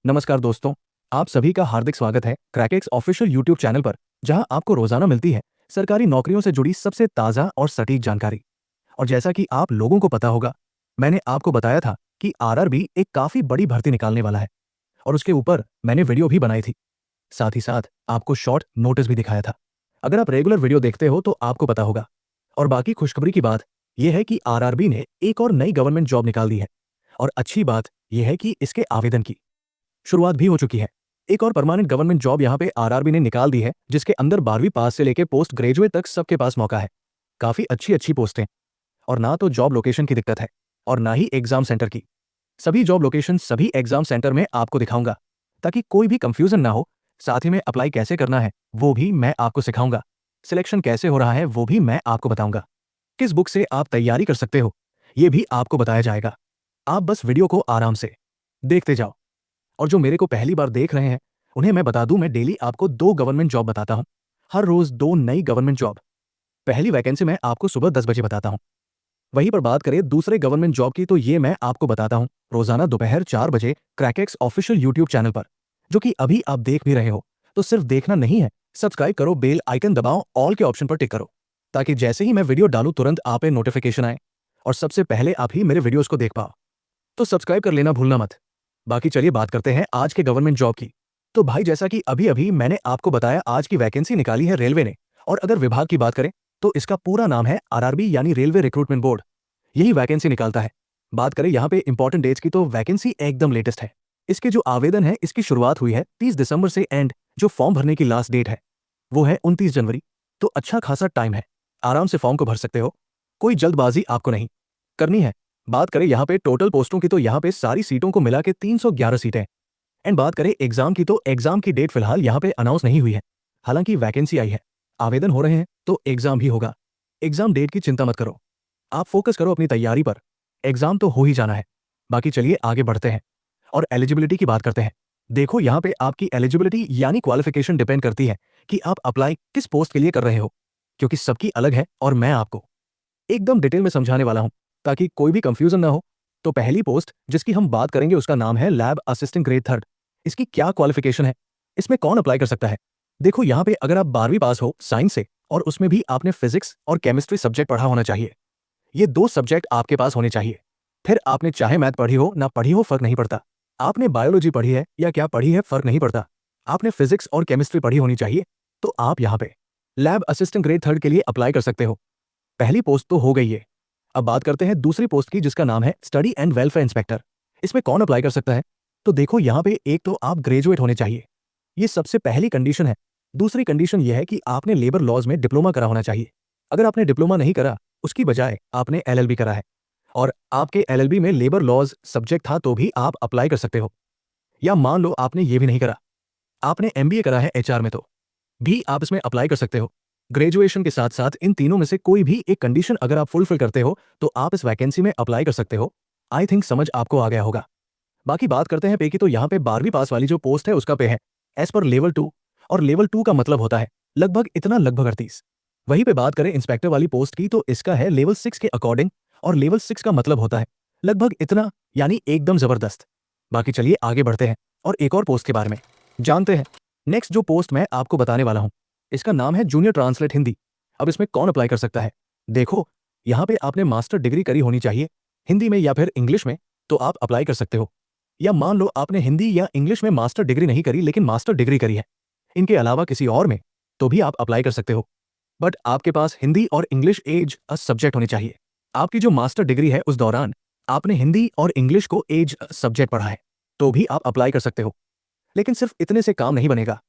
नमस्कार दोस्तों, आप सभी का हार्दिक स्वागत है क्रैकेक्स ऑफिशियल यूट्यूब चैनल पर, जहां आपको रोजाना मिलती है सरकारी नौकरियों से जुड़ी सबसे ताज़ा और सटीक जानकारी। और जैसा कि आप लोगों को पता होगा, मैंने आपको बताया था कि आरआरबी एक काफी बड़ी भर्ती निकालने वाला है और उसके ऊपर मैंने वीडियो भी बनाई थी। साथ ही साथ आपको शॉर्ट नोटिस भी दिखाया था। अगर आप रेगुलर वीडियो देखते हो तो आपको पता होगा। और बाकी खुशखबरी की बात यह है कि आरआरबी ने एक और नई गवर्नमेंट जॉब निकाल दी है। और अच्छी बात यह है कि इसके आवेदन की शुरुआत भी हो चुकी है। एक और परमानेंट गवर्नमेंट जॉब यहाँ पे आरआरबी ने निकाल दी है, जिसके अंदर 12वीं पास से लेके पोस्ट ग्रेजुएट तक सबके पास मौका है। काफी अच्छी अच्छी पोस्टें, और ना तो जॉब लोकेशन की दिक्कत है और ना ही एग्जाम सेंटर की। सभी जॉब लोकेशन सभी एग्जाम सेंटर में आपको दिखाऊंगा, ताकि कोई भी कंफ्यूजन ना हो। साथ ही में अप्लाई कैसे करना है वो भी मैं आपको सिखाऊंगा। सिलेक्शन कैसे हो रहा है वो भी मैं आपको बताऊंगा। किस बुक से आप तैयारी कर सकते हो ये भी आपको बताया जाएगा। आप बस वीडियो को आराम से देखते जाओ। और जो मेरे को पहली बार देख रहे हैं, उन्हें मैं बता दूं, मैं डेली आपको 2 गवर्नमेंट जॉब बताता हूं। हर रोज 2 नई गवर्नमेंट जॉब। पहली वैकेंसी मैं आपको सुबह 10 बजे बताता हूं। वहीं पर बात करें दूसरे गवर्नमेंट जॉब की, तो ये मैं आपको बताता हूं रोजाना दोपहर 4 बजे क्रैकेक्स ऑफिशियल यूट्यूब चैनल पर, जो कि अभी आप देख भी रहे हो। तो सिर्फ देखना नहीं है, सब्सक्राइब करो, बेल आइकन दबाओ, ऑल के ऑप्शन पर टिक करो, ताकि जैसे ही मैं वीडियो डालूं तुरंत आप पे नोटिफिकेशन आए और सबसे पहले आप ही मेरे वीडियोस को देख पाओ। तो सब्सक्राइब कर लेना भूलना मत। बाकी चलिए बात करते हैं आज के गवर्नमेंट जॉब की। तो भाई, जैसा कि अभी अभी मैंने आपको बताया, आज की वैकेंसी निकाली है रेलवे ने। और अगर विभाग की बात करें तो इसका पूरा नाम है आरआरबी, यानी रेलवे रिक्रूटमेंट बोर्ड। यही वैकेंसी निकालता है। बात करें यहाँ पे इंपॉर्टेंट डेट्स की, तो वैकेंसी एकदम लेटेस्ट है। इसके जो आवेदन है, इसकी शुरुआत हुई है 30 दिसंबर से, एंड जो फॉर्म भरने की लास्ट डेट है वो है 29 जनवरी। तो अच्छा खासा टाइम है, आराम से फॉर्म को भर सकते हो। कोई जल्दबाजी आपको नहीं करनी है। बात करें यहाँ पे टोटल पोस्टों की, तो यहाँ पे सारी सीटों को मिला के 311 सीटें। एंड बात करें एग्जाम की, तो एग्जाम की डेट फिलहाल यहाँ पे अनाउंस नहीं हुई है। हालांकि वैकेंसी आई है, आवेदन हो रहे हैं, तो एग्जाम भी होगा। एग्जाम डेट की चिंता मत करो, आप फोकस करो अपनी तैयारी पर। एग्जाम तो हो ही जाना है। बाकी चलिए आगे बढ़ते हैं और एलिजिबिलिटी की बात करते हैं। देखो, यहाँ पे आपकी एलिजिबिलिटी यानी क्वालिफिकेशन डिपेंड करती है कि आप अप्लाई किस पोस्ट के लिए कर रहे हो, क्योंकि सबकी अलग है और मैं आपको एकदम डिटेल में समझाने वाला हूं, ताकि कोई भी कंफ्यूजन ना हो। तो पहली पोस्ट जिसकी हम बात करेंगे उसका नाम है लैब असिस्टेंट ग्रेड 3। इसकी क्या क्वालिफिकेशन है, इसमें कौन अप्लाई कर सकता है? देखो, यहाँ पे अगर आप 12वीं पास हो साइंस से, और उसमें भी आपने फिजिक्स और केमिस्ट्री सब्जेक्ट पढ़ा होना चाहिए। ये 2 सब्जेक्ट आपके पास होने चाहिए। फिर आपने चाहे मैथ पढ़ी हो ना पढ़ी हो, फर्क नहीं पड़ता। आपने बायोलॉजी पढ़ी है या क्या पढ़ी है, फर्क नहीं पड़ता। आपने फिजिक्स और केमिस्ट्री पढ़ी होनी चाहिए। तो आप यहाँ पे लैब असिस्टेंट ग्रेड 3 के लिए अप्लाई कर सकते हो। पहली पोस्ट तो हो गई है। अब बात करते हैं दूसरी पोस्ट की, जिसका नाम है स्टडी एंड वेलफेयर इंस्पेक्टर। इसमें कौन अप्लाई कर सकता है? तो देखो, यहाँ पे एक तो आप ग्रेजुएट होने चाहिए, ये सबसे पहली कंडीशन है। दूसरी कंडीशन ये है कि आपने लेबर लॉज में डिप्लोमा करा होना चाहिए। अगर आपने डिप्लोमा नहीं करा, उसकी बजाय आपने एलएलबी करा है, और आपके एलएलबी में लेबर लॉज सब्जेक्ट था, तो भी आप अप्लाई कर सकते हो। या मान लो आपने ये भी नहीं करा, आपने एमबीए करा है एचआर में, तो भी आप इसमें अप्लाई कर सकते हो। ग्रेजुएशन के साथ साथ इन तीनों में से कोई भी एक कंडीशन अगर आप फुलफिल करते हो, तो आप इस वैकेंसी में अप्लाई कर सकते हो। आई थिंक समझ आपको आ गया होगा। बाकी बात करते हैं पे की, तो यहाँ पे 12वीं पास वाली जो पोस्ट है उसका पे है एज पर लेवल 2। और लेवल 2 का मतलब होता है लगभग इतना, लगभग 38। वहीं पे बात करें इंस्पेक्टर वाली पोस्ट की, तो इसका है लेवल 6 के अकॉर्डिंग, और लेवल 6 का मतलब होता है लगभग इतना, यानी एकदम जबरदस्त। बाकी चलिए आगे बढ़ते हैं और एक और पोस्ट के बारे में जानते हैं। नेक्स्ट जो पोस्ट मैं आपको बताने वाला हूं, इसका नाम है जूनियर ट्रांसलेट हिंदी। अब इसमें कौन अप्लाई कर सकता है? देखो, यहाँ पे आपने मास्टर डिग्री करी होनी चाहिए हिंदी में या फिर इंग्लिश में, तो आप अप्लाई कर सकते हो। या मान लो आपने हिंदी या इंग्लिश में मास्टर डिग्री नहीं करी, लेकिन मास्टर डिग्री करी है इनके अलावा किसी और में, तो भी आप अप्लाई कर सकते हो। बट आपके पास हिंदी और इंग्लिश एज अ सब्जेक्ट होने चाहिए। आपकी जो मास्टर डिग्री है उस दौरान आपने हिंदी और इंग्लिश को एज अ सब्जेक्ट पढ़ा है, तो भी आप अप्लाई कर सकते हो। लेकिन सिर्फ इतने से काम नहीं बनेगा,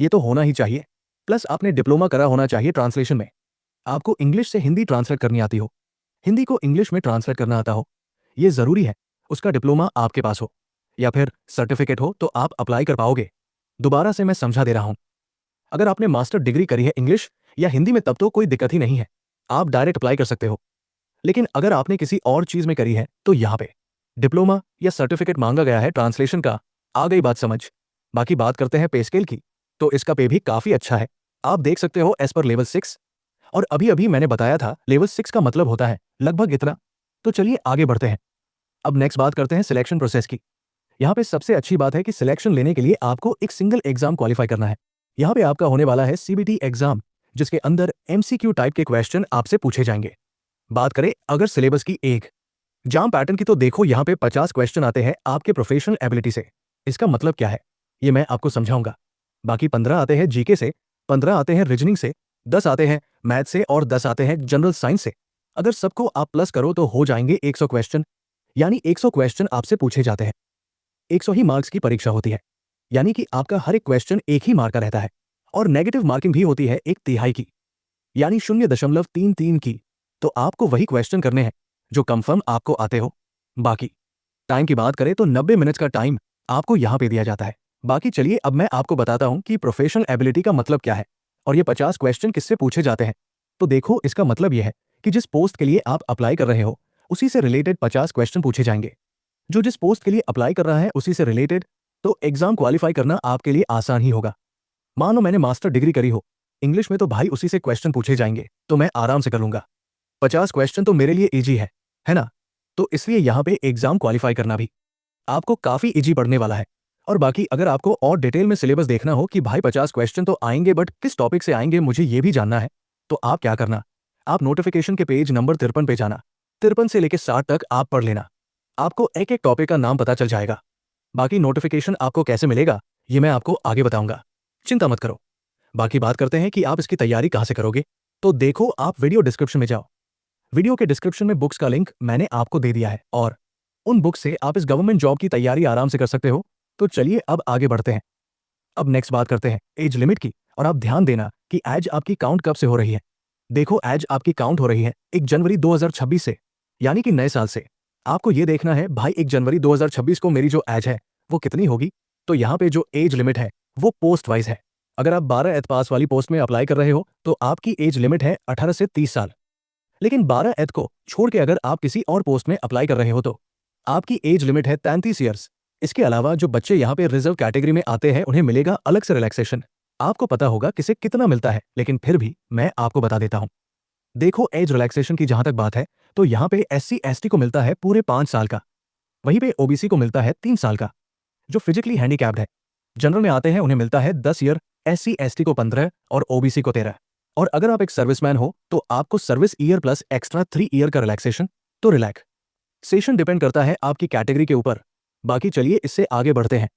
ये तो होना ही चाहिए। प्लस आपने डिप्लोमा करा होना चाहिए ट्रांसलेशन में। आपको इंग्लिश से हिंदी ट्रांसलेट करनी आती हो, हिंदी को इंग्लिश में ट्रांसलेट करना आता हो, ये जरूरी है। उसका डिप्लोमा आपके पास हो या फिर सर्टिफिकेट हो, तो आप अप्लाई कर पाओगे। दोबारा से मैं समझा दे रहा हूं, अगर आपने मास्टर डिग्री करी है इंग्लिश या हिंदी में, तब तो कोई दिक्कत ही नहीं है, आप डायरेक्ट अप्लाई कर सकते हो। लेकिन अगर आपने किसी और चीज में करी है, तो यहाँ पे डिप्लोमा या सर्टिफिकेट मांगा गया है ट्रांसलेशन का। आ गई बात समझ। बाकी बात करते हैं पे स्केल की, तो इसका पे भी काफी अच्छा है। आप देख सकते हो एज पर लेवल 6। और अभी अभी मैंने बताया था लेवल 6 का मतलब होता है लगभग इतना। तो चलिए आगे बढ़ते हैं। अब नेक्स्ट बात करते हैं सिलेक्शन प्रोसेस की। यहाँ पे सबसे अच्छी बात है कि सिलेक्शन लेने के लिए आपको एक सिंगल एग्जाम क्वालिफाई करना है। यहाँ पे आपका होने वाला है सीबीटी एग्जाम, जिसके अंदर एमसीक्यू टाइप के क्वेश्चन आपसे पूछे जाएंगे। बात करें अगर सिलेबस की एग्जाम पैटर्न की, तो देखो यहाँ पे 50 क्वेश्चन आते हैं आपके प्रोफेशनल एबिलिटी से। इसका मतलब क्या है ये मैं आपको समझाऊंगा। बाकी 15 आते हैं जीके से, 15 आते हैं रीजनिंग से, 10 आते हैं मैथ से और 10 आते हैं जनरल साइंस से। अगर सबको आप प्लस करो तो हो जाएंगे 100 क्वेश्चन। यानी 100 क्वेश्चन आपसे पूछे जाते हैं। 100 ही मार्क्स की परीक्षा होती है, यानी कि आपका हर एक क्वेश्चन एक ही मार्क का रहता है। और नेगेटिव मार्किंग भी होती है 1/3 की, यानी 0.33 की। तो आपको वही क्वेश्चन करने हैं जो कंफर्म आपको आते हो। बाकी टाइम की बात करें तो 90 मिनट्स का टाइम आपको यहाँ पे दिया जाता है। बाकी चलिए अब मैं आपको बताता हूँ कि प्रोफेशनल एबिलिटी का मतलब क्या है और ये 50 क्वेश्चन किससे पूछे जाते हैं। तो देखो इसका मतलब यह है कि जिस पोस्ट के लिए आप अप्लाई कर रहे हो उसी से रिलेटेड 50 क्वेश्चन पूछे जाएंगे। जो जिस पोस्ट के लिए अप्लाई कर रहा है उसी से रिलेटेड, तो एग्जाम क्वालिफाई करना आपके लिए आसान ही होगा। मान लो मैंने मास्टर डिग्री करी हो इंग्लिश में, तो भाई उसी से क्वेश्चन पूछे जाएंगे तो मैं आराम से कर लूंगा। 50 क्वेश्चन तो मेरे लिए इजी है ना। तो इसलिए यहाँ पे एग्जाम क्वालिफाई करना भी आपको काफी इजी पड़ने वाला है। और बाकी अगर आपको और डिटेल में सिलेबस देखना हो कि भाई 50 क्वेश्चन तो आएंगे बट किस टॉपिक से आएंगे मुझे ये भी जानना है, तो आप क्या करना, आप नोटिफिकेशन के पेज नंबर 53 पे जाना। 53 से लेकर 60 तक आप पढ़ लेना, आपको एक एक टॉपिक का नाम पता चल जाएगा। बाकी नोटिफिकेशन आपको कैसे मिलेगा ये मैं आपको आगे बताऊंगा, चिंता मत करो। बाकी बात करते हैं कि आप इसकी तैयारी कहाँ से करोगे। तो देखो आप वीडियो डिस्क्रिप्शन में जाओ, वीडियो के डिस्क्रिप्शन में बुक्स का लिंक मैंने आपको दे दिया है और उन बुक्स से आप इस गवर्नमेंट जॉब की तैयारी आराम से कर सकते हो। तो चलिए अब आगे बढ़ते हैं। अब नेक्स्ट बात करते हैं एज लिमिट की। और आप ध्यान देना कि एज आपकी काउंट कब से हो रही है। देखो एज आपकी काउंट हो रही है 1 जनवरी 2026 से, यानी कि नए साल से। आपको ये देखना है भाई 1 जनवरी 2026 को मेरी जो एज है वो कितनी होगी। तो यहाँ पे जो एज लिमिट है वो पोस्ट वाइज है। अगर आप 12 एथ पास वाली पोस्ट में अप्लाई कर रहे हो तो आपकी एज लिमिट है 18 से 30 साल। लेकिन 12 एथ को छोड़ के अगर आप किसी और पोस्ट में अप्लाई कर रहे हो तो आपकी एज लिमिट है 33 ईयर्स। इसके अलावा जो बच्चे यहाँ पे रिजर्व कैटेगरी में आते हैं उन्हें मिलेगा अलग से रिलैक्सेशन। आपको पता होगा किसे कितना मिलता है, लेकिन फिर भी मैं आपको बता देता हूँ। देखो एज रिलैक्सेशन की जहां तक बात है तो यहाँ पे SC ST को मिलता है पूरे 5 साल का, वहीं पे OBC को मिलता है 3 साल का। जो फिजिकली हैंडीकैप्ड है जनरल में आते हैं उन्हें मिलता है 10 ईयर, SC ST को 15 और OBC को 13। और अगर आप एक सर्विसमैन हो तो आपको service year plus extra 3 year का रिलैक्सेशन। तो रिलैक्सेशन डिपेंड करता है आपकी कैटेगरी के ऊपर। बाकी चलिए इससे आगे बढ़ते हैं।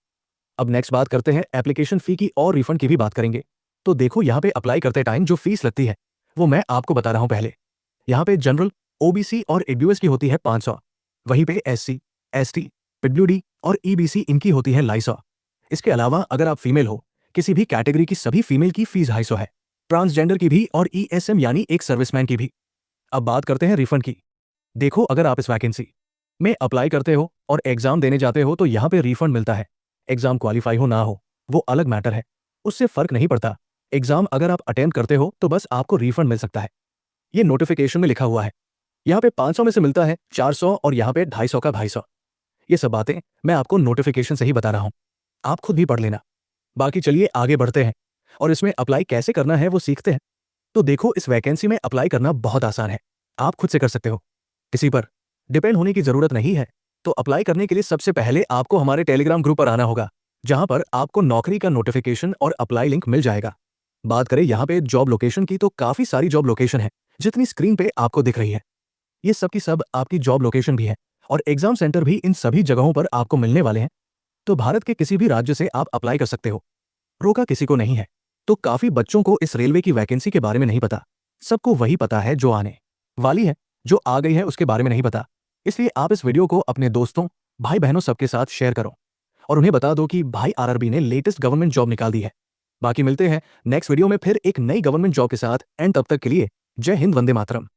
अब नेक्स्ट बात करते हैं एप्लीकेशन फी की और रिफंड की भी बात करेंगे। तो देखो यहाँ पे अप्लाई करते टाइम जो फीस लगती है वो मैं आपको बता रहा हूँ पहले। यहाँ पे जनरल, OBC और EWS की होती है 500, वहीं पे SC ST PWD और EBC इनकी होती है 250। इसके अलावा अगर आप फीमेल हो किसी भी कैटेगरी की सभी फीमेल की फीस 250 है, ट्रांसजेंडर की भी और ESM यानी एक सर्विसमैन की भी। अब बात करते हैं रिफंड की। देखो अगर आप इस वैकेंसी में अप्लाई करते हो और एग्जाम देने जाते हो तो यहाँ पे रिफंड मिलता है। एग्जाम क्वालिफाई हो ना हो वो अलग मैटर है, उससे फर्क नहीं पड़ता। एग्जाम अगर आप अटेम्प्ट करते हो तो बस आपको रिफंड मिल सकता है। ये नोटिफिकेशन में लिखा हुआ है। यहाँ पे 500 में से मिलता है 400 और यहाँ पे 250 का 250। ये सब बातें मैं आपको नोटिफिकेशन से ही बता रहा हूँ, आप खुद भी पढ़ लेना। बाकी चलिए आगे बढ़ते हैं और इसमें अप्लाई कैसे करना है वो सीखते हैं। तो देखो इस वैकेंसी में अप्लाई करना बहुत आसान है, आप खुद से कर सकते हो, किसी पर डिपेंड होने की जरूरत नहीं है। तो अप्लाई करने के लिए सबसे पहले आपको हमारे टेलीग्राम ग्रुप पर आना होगा, जहां पर आपको नौकरी का नोटिफिकेशन और अप्लाई लिंक मिल जाएगा। बात करें यहाँ पे जॉब लोकेशन की तो काफी सारी जॉब लोकेशन है जितनी स्क्रीन पे आपको दिख रही है। ये सब की सब आपकी जॉब लोकेशन भी है और एग्जाम सेंटर भी इन सभी जगहों पर आपको मिलने वाले हैं। तो भारत के किसी भी राज्य से आप अप्लाई कर सकते हो, रोका किसी को नहीं है। तो काफी बच्चों को इस रेलवे की वैकेंसी के बारे में नहीं पता, सबको वही पता है जो आने वाली है, जो आ गई है उसके बारे में नहीं पता। इसलिए आप इस वीडियो को अपने दोस्तों, भाई बहनों सबके साथ शेयर करो और उन्हें बता दो कि भाई RRB ने लेटेस्ट गवर्नमेंट जॉब निकाल दी है। बाकी मिलते हैं नेक्स्ट वीडियो में फिर एक नई गवर्नमेंट जॉब के साथ। एंड तब तक के लिए जय हिंद, वंदे मातरम।